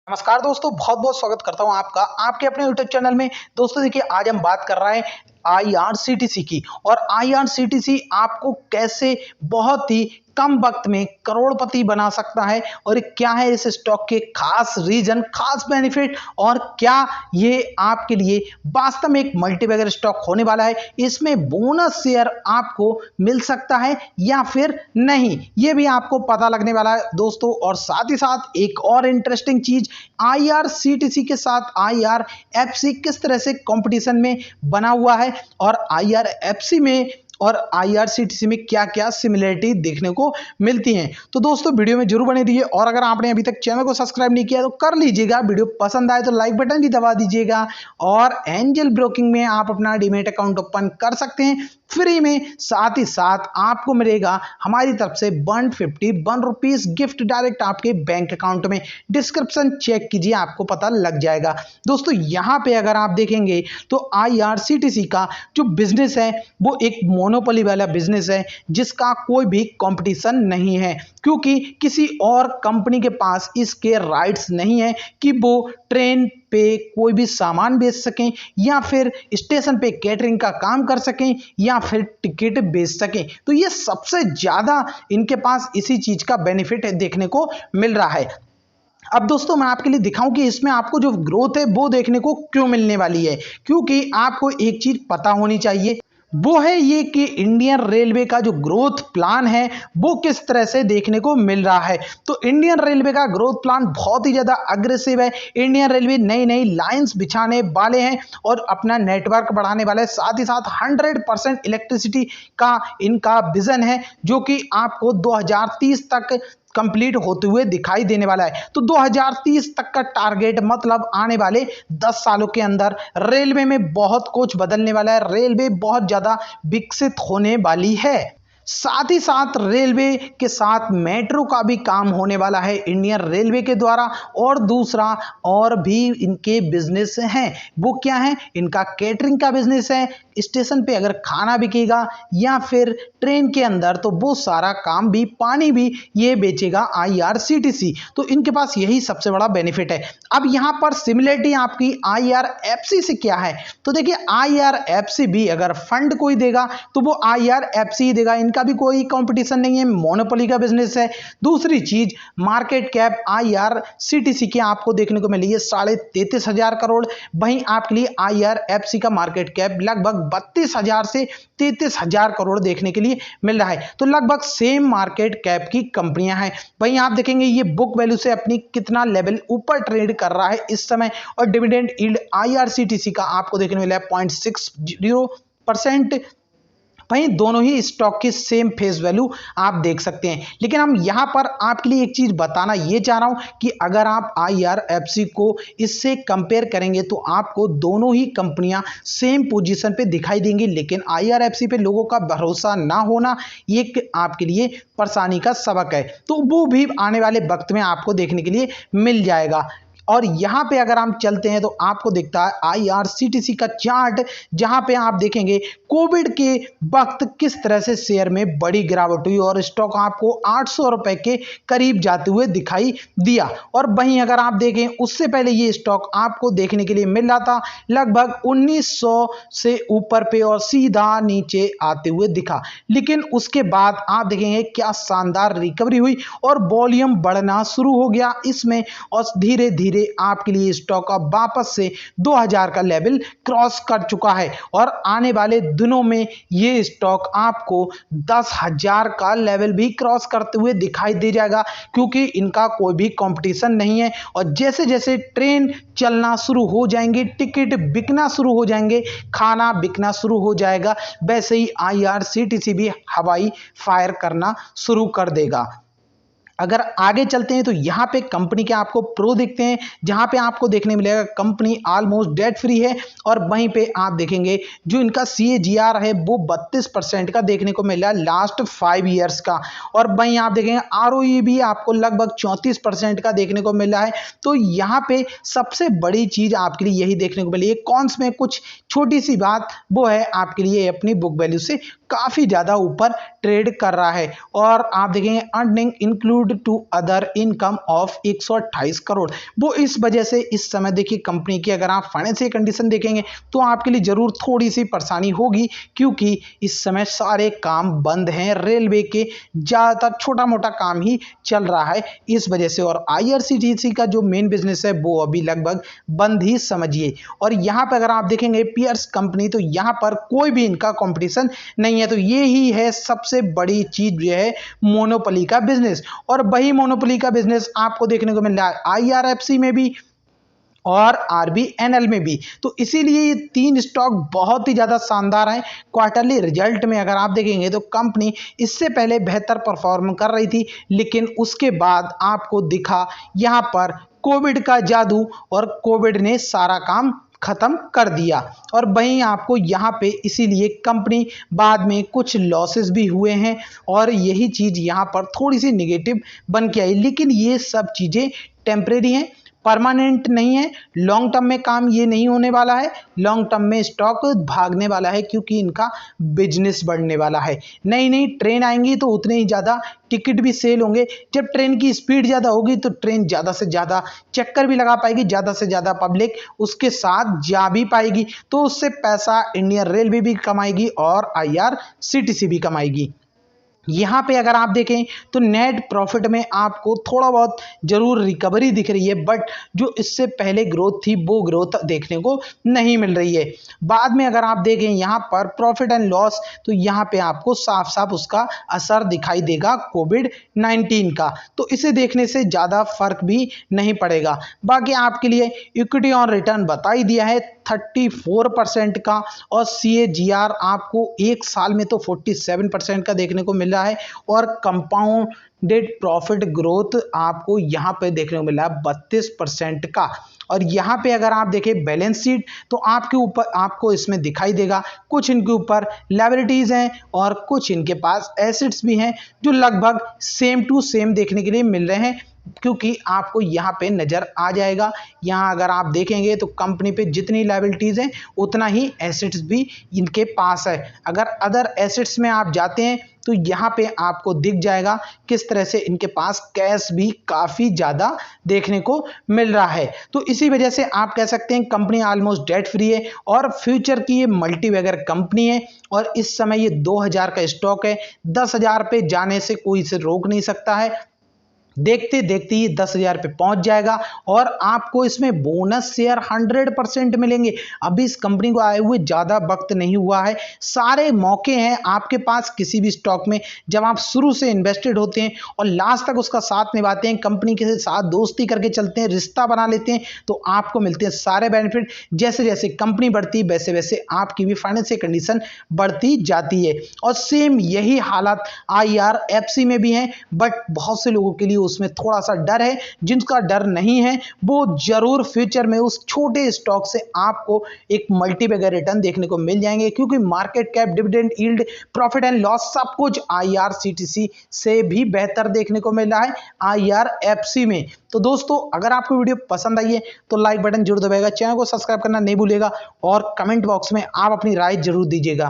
नमस्कार दोस्तों, बहुत बहुत स्वागत करता हूं आपका आपके अपने यूट्यूब चैनल में। दोस्तों देखिए, आज हम बात कर रहे हैं आईआरसीटीसी की। और आईआरसीटीसी आपको कैसे बहुत ही कम वक्त में करोड़पति बना सकता है, और क्या है इस स्टॉक के खास रीजन, खास बेनिफिट, और क्या ये आपके लिए वास्तव में एक मल्टीबैगर स्टॉक होने वाला है। इसमें बोनस शेयर आपको मिल सकता है या फिर नहीं, ये भी आपको पता लगने वाला है दोस्तों। और साथ ही साथ एक और इंटरेस्टिंग चीज, आईआरसीटीसी के साथ आईआरएफसी किस तरह से कंपटीशन में बना हुआ है, और आईआरएफसी में और आईआरसीटीसी में क्या क्या सिमिलरिटी देखने को मिलती हैं। तो दोस्तों वीडियो में जरूर बने रहिए, और अगर आपने अभी तक चैनल को सब्सक्राइब नहीं किया तो कर लीजिएगा। वीडियो पसंद आए तो लाइक बटन भी दबा दीजिएगा, और एंजल ब्रोकिंग में आप अपना डीमैट अकाउंट ओपन कर सकते हैं फ्री में। साथ ही साथ आपको मिलेगा हमारी तरफ से 151 रुपीज गिफ्ट डायरेक्ट आपके बैंक अकाउंट में। डिस्क्रिप्शन चेक कीजिए, आपको पता लग जाएगा। दोस्तों यहाँ पे अगर आप देखेंगे तो आईआरसीटीसी का जो बिजनेस है वो एक मोनोपोली वाला बिजनेस है, जिसका कोई भी कंपटीशन नहीं है, क्योंकि किसी और कंपनी के पास इसके राइट्स नहीं है कि वो ट्रेन पे कोई भी सामान बेच सकें, या फिर स्टेशन पे कैटरिंग का काम कर सकें, या फिर टिकट बेच सकें। तो ये सबसे ज्यादा इनके पास इसी चीज का बेनिफिट देखने को मिल रहा है। अब दोस्तों मैं आपके लिए दिखाऊं कि इसमें आपको जो ग्रोथ है वो देखने को क्यों मिलने वाली है, क्योंकि आपको एक चीज पता होनी चाहिए, वो है ये कि इंडियन रेलवे का जो ग्रोथ प्लान है वो किस तरह से देखने को मिल रहा है। तो इंडियन रेलवे का ग्रोथ प्लान बहुत ही ज्यादा अग्रेसिव है। इंडियन रेलवे नई नई लाइंस बिछाने वाले हैं और अपना नेटवर्क बढ़ाने वाले हैं। साथ ही साथ 100% इलेक्ट्रिसिटी का इनका विजन है, जो कि आपको 2030 तक कंप्लीट होते हुए दिखाई देने वाला है। तो 2030 तक का टारगेट मतलब आने वाले 10 सालों के अंदर रेलवे में बहुत कुछ बदलने वाला है। रेलवे बहुत ज्यादा विकसित होने वाली है। साथ ही साथ रेलवे के साथ मेट्रो का भी काम होने वाला है इंडियन रेलवे के द्वारा। और दूसरा और भी इनके बिजनेस हैं, वो क्या है, इनका कैटरिंग का बिजनेस है। स्टेशन पे अगर खाना बिकेगा या फिर ट्रेन के अंदर, तो वो सारा काम भी, पानी भी ये बेचेगा आईआरसीटीसी। तो इनके पास यही सबसे बड़ा बेनिफिट है। अब यहां पर सिमिलरिटी आपकी आईआरएफसी से क्या है, तो देखिए आईआरएफसी भी अगर फंड कोई देगा तो वो आईआरएफसी देगा। इनका भी कोई कंपटीशन नहीं है, मोनोपोली का बिजनेस है। दूसरी चीज, मार्केट कैप आईआरसीटीसी की आपको देखने को मिली है 33,500 करोड़। वहीं आपके लिए आईआरएफसी का मार्केट कैप लगभग 32,000 से 33,000 करोड़ देखने के लिए मिल रहा है। तो लगभग सेम मार्केट कैप की कंपनियां हैं। वहीं आप देखेंगे ये बुक वैल्यू से अपनी कितना लेवल ऊपर ट्रेड कर रहा है इस समय। और डिविडेंड यील्ड आईआरसीटीसी का आपको देखने को मिला है 0.60%। वहीं दोनों ही स्टॉक की सेम फेस वैल्यू आप देख सकते हैं। लेकिन हम यहां पर आपके लिए एक चीज बताना ये चाह रहा हूं कि अगर आप आईआरएफसी को इससे कंपेयर करेंगे तो आपको दोनों ही कंपनियां सेम पोजीशन पे दिखाई देंगी, लेकिन आईआरएफसी पे लोगों का भरोसा ना होना एक आपके लिए परेशानी का सबक है। तो वो भी आने वाले वक्त में आपको देखने के लिए मिल जाएगा। और यहां पे अगर हम चलते हैं तो आपको दिखता है आईआरसीटीसी का चार्ट, जहां पे आप देखेंगे कोविड के वक्त किस तरह से शेयर में बड़ी गिरावट हुई और स्टॉक आपको 800 रुपए के करीब जाते हुए दिखाई दिया। और वहीं अगर आप देखें उससे पहले ये स्टॉक आपको देखने के लिए मिल रहा था लगभग 1900 से ऊपर पे और सीधा नीचे आते हुए दिखा। लेकिन उसके बाद आप देखेंगे क्या शानदार रिकवरी हुई और वॉल्यूम बढ़ना शुरू हो गया इसमें, और धीरे धीरे आपके लिए स्टॉक अब वापस से 2000 का लेवल क्रॉस कर चुका है। और आने वाले दिनों में ये स्टॉक आपको 10,000 का लेवल भी क्रॉस करते हुए दिखाई दे जाएगा, क्योंकि इनका कोई भी कंपटीशन नहीं है। और जैसे जैसे ट्रेन चलना शुरू हो जाएंगे, टिकट बिकना शुरू हो जाएंगे, खाना बिकना शुरू हो जाएगा, वैसे ही आईआरसीटीसी भी हवाई फायर करना शुरू कर देगा। अगर आगे चलते हैं तो यहाँ पे कंपनी के आपको प्रो दिखते हैं, जहाँ पे आपको देखने मिलेगा कंपनी ऑलमोस्ट डेट फ्री है। और वहीं पे आप देखेंगे जो इनका CAGR है वो 32% का देखने को मिला लास्ट 5 ईयर्स का। और वहीं आप देखेंगे ROE भी आपको लगभग 34% का देखने को मिला है। तो यहाँ पे सबसे बड़ी चीज आपके लिए यही देखने को मिली है। कॉन्स में कुछ छोटी सी बात वो है आपके लिए अपनी बुक वैल्यू से काफी ज्यादा ऊपर ट्रेड कर रहा है। और आप देखेंगे earning include to other income of 128 crore. वो इस वजह से इस समय देखिए कंपनी की अगर आप फाइनेंशियल कंडीशन देखेंगे तो आपके लिए जरूर थोड़ी सी परेशानी होगी, क्योंकि इस समय सारे काम बंद हैं, रेलवे के ज्यादातर छोटा मोटा काम ही चल रहा है इस वजह से। और आईआरसीटीसी का जो मेन बिजनेस है वो अभी लगभग बंद ही समझिए। और यहाँ पर अगर आप देखेंगे पियर्स कंपनी, तो यहाँ पर कोई भी इनका कंपटीशन नहीं है। तो ये ही है सबसे बड़ी चीज जो है मोनोपोली का बिजनेस। और वही मोनोपोली का बिजनेस आपको देखने को मिल रहा है आईआरएफसी में भी और आरबीएनएल में भी। तो इसीलिए ये तीन स्टॉक बहुत ही ज्यादा शानदार हैं। क्वार्टरली रिजल्ट में अगर आप देखेंगे तो कंपनी इससे पहले बेहतर परफॉर्म कर रही थी, लेकिन उसके बाद आपको दिखा यहाँ पर कोविड का जादू, और कोविड ने सारा काम खत्म कर दिया। और वहीं आपको यहाँ पे इसीलिए कंपनी बाद में कुछ लॉसेस भी हुए हैं, और यही चीज यहाँ पर थोड़ी सी निगेटिव बन के आई। लेकिन ये सब चीजें टेम्परेरी हैं, परमानेंट नहीं है। लॉन्ग टर्म में काम ये नहीं होने वाला है, लॉन्ग टर्म में स्टॉक भागने वाला है, क्योंकि इनका बिजनेस बढ़ने वाला है। नई नई ट्रेन आएंगी तो उतने ही ज़्यादा टिकट भी सेल होंगे। जब ट्रेन की स्पीड ज़्यादा होगी तो ट्रेन ज़्यादा से ज़्यादा चक्कर भी लगा पाएगी, ज़्यादा से ज़्यादा पब्लिक उसके साथ जा भी पाएगी, तो उससे पैसा इंडियन रेलवे भी कमाएगी और आईआरसीटीसी भी कमाएगी। यहाँ पे अगर आप देखें तो नेट प्रॉफिट में आपको थोड़ा बहुत जरूर रिकवरी दिख रही है, बट जो इससे पहले ग्रोथ थी वो ग्रोथ देखने को नहीं मिल रही है। बाद में अगर आप देखें यहाँ पर प्रॉफिट एंड लॉस, तो यहाँ पे आपको साफ साफ उसका असर दिखाई देगा कोविड-19 का। तो इसे देखने से ज़्यादा फर्क भी नहीं पड़ेगा। बाकी आपके लिए इक्विटी ऑन रिटर्न बता ही दिया है 34% का, और CAGR आपको एक साल में तो 47% का देखने को मिल रहा है। और कंपाउंडेड प्रॉफिट ग्रोथ आपको यहाँ पे देखने को मिल रहा है 32% का। और यहाँ पे अगर आप देखें बैलेंस शीट, तो आपके ऊपर आपको इसमें दिखाई देगा कुछ इनके ऊपर लायबिलिटीज हैं और कुछ इनके पास एसेट्स भी हैं, जो लगभग सेम टू सेम देखने के लिए मिल रहे हैं, क्योंकि आपको यहाँ पे नजर आ जाएगा। यहाँ अगर आप देखेंगे तो कंपनी पे जितनी लायबिलिटीज हैं उतना ही एसेट्स भी इनके पास है। अगर अदर एसेट्स में आप जाते हैं तो यहाँ पे आपको दिख जाएगा किस तरह से इनके पास कैश भी काफी ज्यादा देखने को मिल रहा है। तो इसी वजह से आप कह सकते हैं कंपनी ऑलमोस्ट डेट फ्री है, और फ्यूचर की ये मल्टीबैगर कंपनी है। और इस समय ये 2000 का स्टॉक है, 10,000 पे जाने से कोई इसे रोक नहीं सकता है। देखते देखते ये 10,000 पे पहुंच जाएगा, और आपको इसमें बोनस शेयर 100% मिलेंगे। अभी इस कंपनी को आए हुए ज्यादा वक्त नहीं हुआ है, सारे मौके हैं आपके पास किसी भी स्टॉक में। जब आप शुरू से इन्वेस्टेड होते हैं और लास्ट तक उसका साथ निभाते हैं, कंपनी के साथ दोस्ती करके चलते हैं, रिश्ता बना लेते हैं, तो आपको मिलते हैं सारे बेनिफिट। जैसे जैसे कंपनी बढ़ती है वैसे वैसे आपकी भी फाइनेंशियल कंडीशन बढ़ती जाती है। और सेम यही हालत आईआरएफसी में भी है, बट बहुत से लोगों के लिए उसमें थोड़ा सा डर है। जिनका डर नहीं है वो जरूर फ्यूचर में उस छोटे स्टॉक से आपको एक मल्टीबैगर रिटर्न देखने को मिल जाएंगे, क्योंकि market cap, dividend yield, profit and loss सब कुछ आईआरसीटीसी से भी बेहतर देखने को मिल रहा है आईआरएफसी में। तो दोस्तों अगर आपको वीडियो पसंद आई है तो लाइक बटन जरूर दबाएगा, चैनल को सब्सक्राइब करना नहीं भूलिएगा, और कमेंट बॉक्स में आप अपनी राय जरूर दीजिएगा।